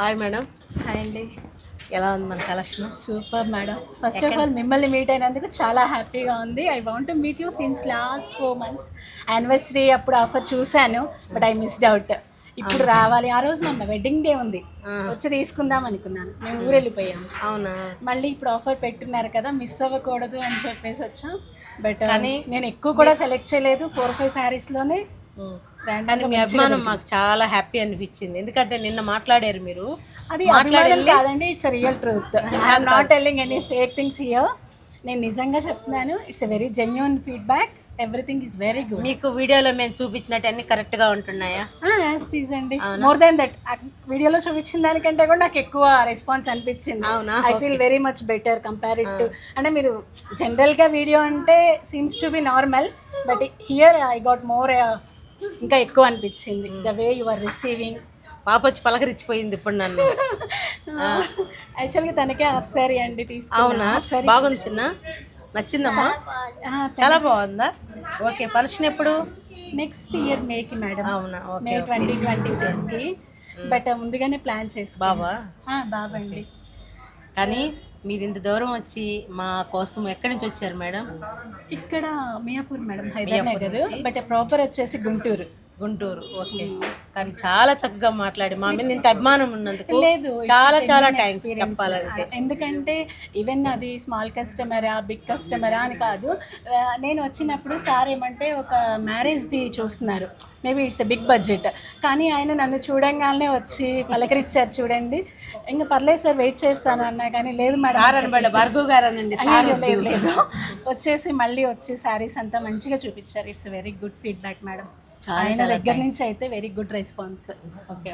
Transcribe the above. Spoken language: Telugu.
హాయ్ మేడం, హాయ్ అండి. ఎలా ఉంది మన collection? Super madam. First of all మిమ్మల్ని మీట్ అయినందుకు చాలా హ్యాపీగా ఉంది. I want to meet you since last 4 months. Anniversary అప్పుడు ఆఫర్ చూశాను, బట్ ఐ మిస్డ్ అవుట్. ఇప్పుడు రావాలి. ఆ రోజు మన వెడ్డింగ్ డే ఉంది, వచ్చి తీసుకుందాం అనుకున్నాను. మేము ఊరు వెళ్ళిపోయాము. అవునా? మళ్ళీ ఇప్పుడు ఆఫర్ పెట్టున్నారు కదా, మిస్ అవ్వకూడదు అని చెప్పేసి వచ్చాం. బట్ నేను ఎక్కువ కూడా సెలెక్ట్ చేయలేదు, 4-5 శారీస్లోనే. కానీ మీ అభిమానం మాకు చాలా హ్యాపీ అనిపించింది, ఎందుకంటే నిన్న మాట్లాడారు మీరు. అది అభిమానం కాదండి, it's real truth. I'm not telling any fake things here. నేను నిజంగా చెప్తున్నాను, it's a very genuine feedback. Everything is very good. మీకు వీడియోలో మేము చూపించినట్టు అన్ని కరెక్ట్గా ఉంటున్నాయా? యాస్ట్ ఈజ్ అండి. మోర్ దెన్ దట్, వీడియోలో చూపించిన దానికంటే కూడా నాకు ఎక్కువ రెస్పాన్స్ అనిపించింది. అవునా? I feel very much better compared to, అంటే మీరు జనరల్గా వీడియో అంటే seems to be normal, but here I got more, ఇంకా ఎక్కువ అనిపించింది the way you are receiving. పాప వచ్చి పలకరించిపోయింది ఇప్పుడు నన్ను. యాక్చువల్గా తనకే హాఫ్ సారీ అండి తీసుకున్నా. అవునా? బాగుంది చిన్న, నచ్చిందమ్మా? చాలా బాగుందా? ఓకే, ఫంక్షన్ ఎప్పుడు? నెక్స్ట్ ఇయర్ మేకి మేడం. అవునా? మే 2026కి. బట్ ముందుగానే ప్లాన్ చేసుకో. బాబా? బాబా అండి. కానీ మీరు ఇంత దూరం వచ్చి మా కోసం ఎక్కడి నుంచి వచ్చారు మేడం? ఇక్కడ Miyapur madam, Hyderabad. But proper వచ్చేసి గుంటూరు. గుంటూరు. ఓకే. కానీ చాలా చక్కగా మాట్లాడి మా మీద ఇంత అభిమానం ఉన్నందుకు లేదు, చాలా చాలా థ్యాంక్స్ చెప్పాలంటే. ఎందుకంటే ఈవెన్ అది స్మాల్ కస్టమరా బిగ్ కస్టమరా అని కాదు, నేను వచ్చినప్పుడు సార్ ఏమంటే ఒక మ్యారేజ్ది చూస్తున్నారు, maybe it's a big budget, కానీ ఆయన నన్ను చూడంగానే వచ్చి పలకరించారు. చూడండి, ఇంకా పర్లేదు సార్ వెయిట్ చేస్తాను అన్నా, కానీ లేదు మేడం భార్గవ్ గారు అనండి. లేదు వచ్చేసి మళ్ళీ వచ్చి శారీస్ అంతా మంచిగా చూపించారు. It's very good feedback madam. ఆయన దగ్గర నుంచి అయితే వెరీ గుడ్ రెస్పాన్స్. ఓకే.